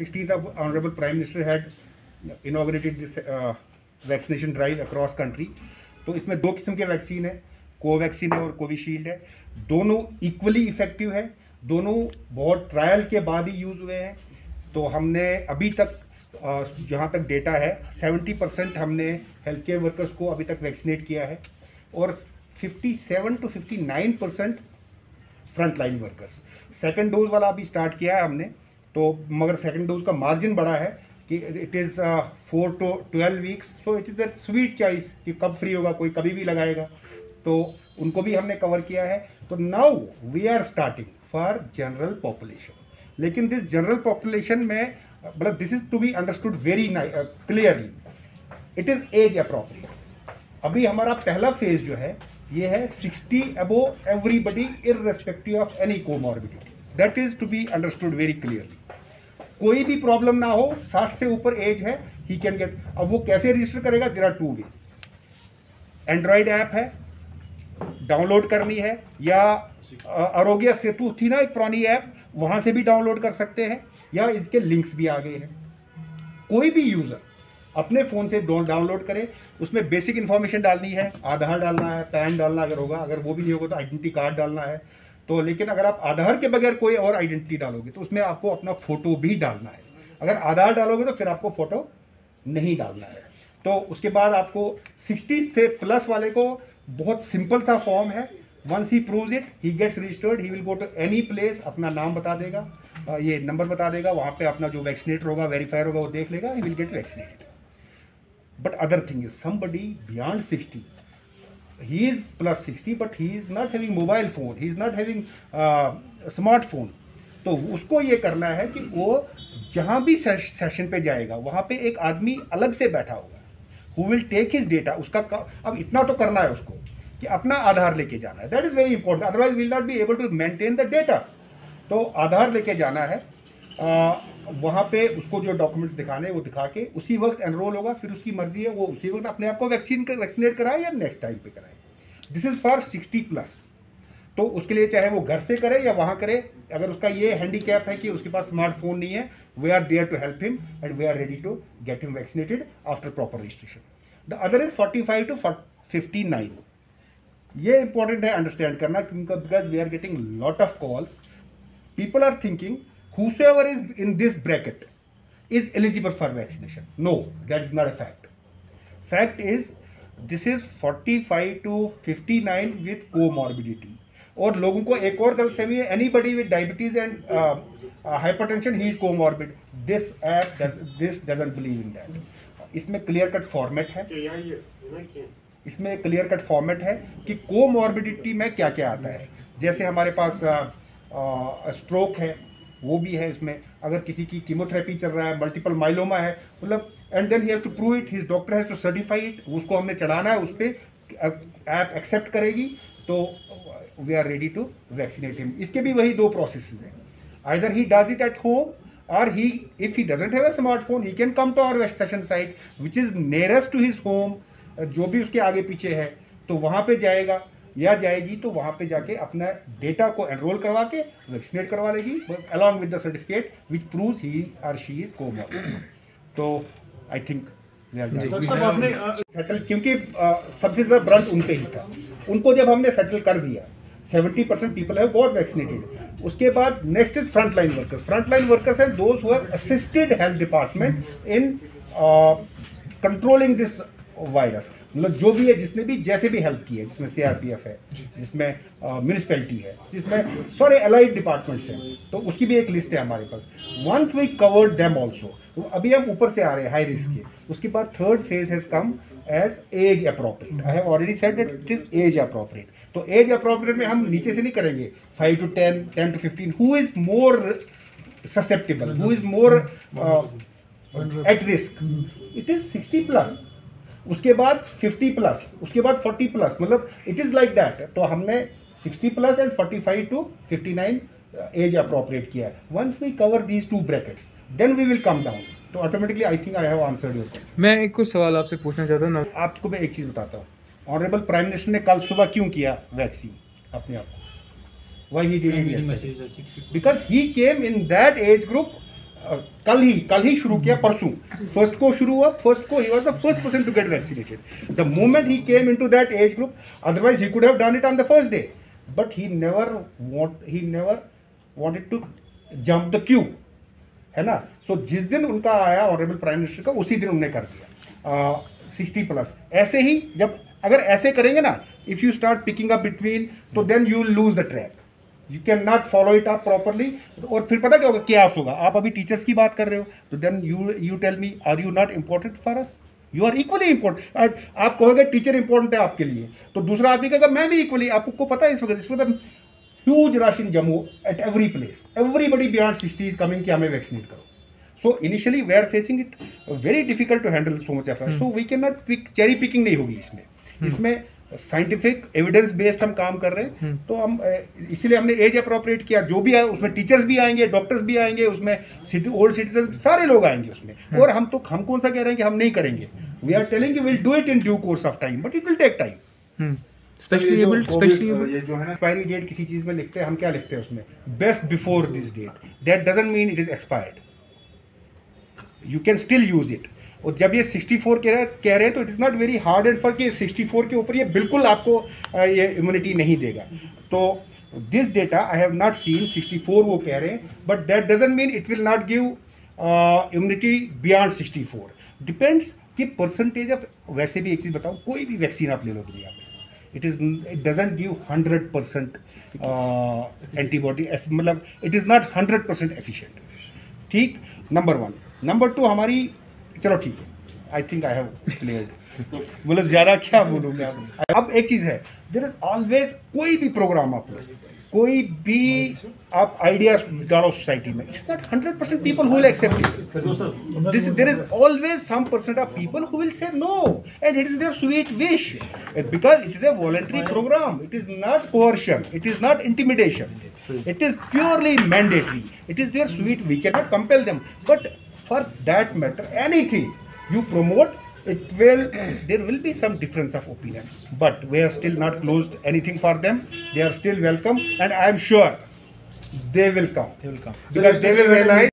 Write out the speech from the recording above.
16th of Honorable Prime Minister had inaugurated this vaccination drive across country. तो इसमें दो किस्म के वैक्सीन है, कोवैक्सीन है और कोविशील्ड है। दोनों इक्वली इफेक्टिव है, दोनों बहुत ट्रायल के बाद ही यूज़ हुए हैं। तो हमने अभी तक जहाँ तक डेटा है 70% हमने हेल्थ केयर वर्कर्स को अभी तक वैक्सीनेट किया है और 57 to 59% front line workers. Second dose वाला अभी स्टार्ट किया है हमने, तो मगर सेकेंड डोज का मार्जिन बड़ा है कि it is 4 to 12 weeks. So it is a sweet choice कि कब फ्री होगा, कोई कभी भी लगाएगा, तो उनको भी हमने कवर किया है। तो now we are starting for general population, लेकिन दिस जनरल पॉपुलेशन में मतलब this is to be understood very clearly, it is age appropriate. अभी हमारा पहला फेज जो है ये है 60 above everybody irrespective of any comorbidity, that is to be understood very clearly. कोई भी प्रॉब्लम ना हो, 60 से ऊपर एज है, ही कैन गेट। अब वो कैसे रजिस्टर करेगा? There are 2 ways. Android app है, डाउनलोड करनी है, या आरोग्य सेतु थी ना एक पुरानी ऐप, वहां से भी डाउनलोड कर सकते हैं, या इसके लिंक्स भी आ गए हैं। कोई भी यूजर अपने फ़ोन से डाउनलोड करें, उसमें बेसिक इन्फॉर्मेशन डालनी है, आधार डालना है, पैन डालना अगर होगा, अगर वो भी नहीं होगा तो आइडेंटिटी कार्ड डालना है। तो लेकिन अगर आप आधार के बगैर कोई और आइडेंटिटी डालोगे तो उसमें आपको अपना फ़ोटो भी डालना है। अगर आधार डालोगे तो फिर आपको फ़ोटो नहीं डालना है। तो उसके बाद आपको 60 से प्लस वाले को बहुत सिंपल सा फॉर्म है, once he proves it he gets registered, he will go to any place, अपना नाम बता देगा, ये नंबर बता देगा, वहाँ पे अपना जो वैक्सीनेटर होगा, वेरीफायर होगा, वो देख लेगा, he will get vaccinated. But other thing is somebody beyond 60, he is plus 60 but he is not having mobile phone, he is not having smartphone। तो उसको ये करना है कि वो जहाँ भी सेशन पे जाएगा वहाँ पे एक आदमी अलग से बैठा होगा, who will take his data। उसका अब इतना तो करना है उसको कि अपना आधार लेके जाना है, that is very important, otherwise will not be able to maintain the data. तो आधार लेके जाना है, वहाँ पे उसको जो डॉक्यूमेंट्स दिखाने हैं वो दिखा के उसी वक्त एनरोल होगा, फिर उसकी मर्जी है वो उसी वक्त अपने आप को वैक्सीनेट कराए या नेक्स्ट टाइम पे कराए। This is for 60 plus. तो उसके लिए चाहे वो घर से करे या वहाँ करे, अगर उसका ये हैंडीकैप है कि उसके पास स्मार्टफोन नहीं है, we are there to help him and we are ready to get him vaccinated after proper registration. The other is 45 to 59। ये इंपॉर्टेंट है अंडरस्टैंड करना, because we are getting lot of calls, people are thinking whosoever is in this bracket is eligible for vaccination. No, that is not a fact. Fact is this is 45 to 59 with comorbidity। और लोगों को एक और गलतफहमी है, anybody with diabetes and hypertension he is comorbid। This app this doesn't believe in that। इसमें clear cut format है, इसमें क्लियर कट फॉर्मेट है कि कोमॉर्बिडिटी में क्या क्या आता है। जैसे हमारे पास स्ट्रोक है, वो भी है इसमें, अगर किसी की कीमोथेरेपी चल रहा है, मल्टीपल माइलोमा है, मतलब and then he has to prove it, his doctor has to certify it, उसको हमने चढ़ाना है, उस पर ऐप एक्सेप्ट करेगी तो we are ready to vaccinate him. इसके भी वही 2 प्रोसेस हैं, either he does it at home और he if he doesn't have a smartphone he can come to our vaccination site which is nearest to his home, जो भी उसके आगे पीछे है, तो वहाँ पे जाएगा या जाएगी, तो वहाँ पे जाके अपना डेटा को एनरोल करवा के वैक्सीनेट करवा लेगी along with the certificate which proves he और शी इज कोमॉर्बिड। तो आई थिंक सेटल, क्योंकि सबसे ज़्यादा ब्रंट उन पे ही था, उनको जब हमने सेटल कर दिया 70% पीपल हैव गॉट वैक्सीनेटेड। उसके बाद next is front line workers. Front line workers हैं those who have assisted health department in controlling this virus, मतलब जो भी है, जिसने भी जैसे भी हेल्प की है, जिसमें CRPF है, जिसमें म्यूनिसिपैलिटी है, जिसमें सारे अलाइड डिपार्टमेंट्स हैं, तो उसकी भी एक लिस्ट है हमारे पास। Once we covered them also, तो अभी हम ऊपर से आ रहे हैं हाई रिस्क के। उसके बाद third phase has come age age appropriate. I have already said that it is age appropriate. तो एज अप्रोप्रिएट में हम नीचे से नहीं करेंगे 5 to 10, 10 to 15, who is more susceptible, who is more at risk, it is 60 plus, उसके बाद 50 plus, उसके बाद 40 प्लस, मतलब इट इज़ लाइक दैट। तो हमने 60 plus and 45 to 59 age appropriate किया है। Once we cover these 2 brackets then we will come down. तो automatically I think I have answered your question. मैं एक कुछ सवाल आपसे पूछना चाहता हूँ ना, आपको मैं एक चीज़ बताता हूँ, ऑनरेबल प्राइम मिनिस्टर ने कल सुबह क्यों किया वैक्सीन अपने आप को? Why he did it? Because he came in that age group कल ही शुरू किया, परसों फर्स्ट को शुरू हुआ, फर्स्ट को he was the first person to get vaccinated the moment he came into that age group, otherwise he could have done it on the first day, but he never wanted to jump the queue, है ना। सो जिस दिन उनका आया honourable prime minister का, उसी दिन उन्होंने कर दिया 60+। ऐसे ही जब अगर ऐसे करेंगे ना, if you start picking up between, तो then you will lose the track, you can not follow it up properly. और फिर पता क्या होगा, क्या होगा, आप अभी टीचर्स की बात कर रहे हो, तो then you tell me, are you not important for us? You are equally important. आप कहोगे टीचर इंपॉर्टेंट है आपके लिए, तो दूसरा आदमी कहेगा मैं भी इक्वली। आपको पता है इस वक्त huge rush in Jammu at every place, everybody beyond 60 is coming कि हमें वैक्सीनेट करो। So initially we are facing it very difficult to handle so much effort, so we can not pick, cherry picking नहीं होगी इसमें scientific evidence based हम काम कर रहे हैं। तो हम इसलिए हमने एज अप्रोप्रिएट किया, जो भी है उसमें टीचर्स भी आएंगे, डॉक्टर्स भी आएंगे, उसमें ओल्ड सिटीजन सारे लोग आएंगे उसमें। और हम कौन सा कह रहे हैं कि हम नहीं करेंगे, we are telling you will do it in due course of time, but it will take time. Specially ये जो है ना एक्सपायरी डेट किसी चीज में लिखते हैं, हम क्या लिखते हैं उसमें, best before this date, that doesn't mean it is expired, you can still use it. और जब ये 64 कह रहे हैं, तो it is not very hard and for कि 64 के ऊपर ये बिल्कुल आपको ये इम्यूनिटी नहीं देगा। तो this data I have not seen 64 वो कह रहे हैं, but that doesn't mean it will not give immunity beyond 64। Depends कि परसेंटेज ऑफ, वैसे भी एक चीज़ बताऊँ, कोई भी वैक्सीन आप ले लो दुनिया में, इट डजंट गिव 100% एंटीबॉडी, मतलब इट इज़ नॉट 100% एफिशिएंट। ठीक, नंबर 1। नंबर 2 हमारी, चलो ठीक है, आई थिंक आई हैव क्लियर्ड, मतलब ज़्यादा क्या बोलूँ मैं। अब एक चीज़ है, देयर इज ऑलवेज, कोई भी प्रोग्राम आप लो, कोई भी आप आइडियाज डालो सोसाइटी में, it's not 100% people who will accept it, there is always some percent of people who will say no, and it is their sweet wish, because it is a voluntary program, it is not coercion, it is not intimidation, it is purely mandatory, it is their sweet, we cannot compel them, but for that matter anything you promote, there will be some difference of opinion, but we have still not closed anything for them, they are still welcome, and I am sure they will come because they will realize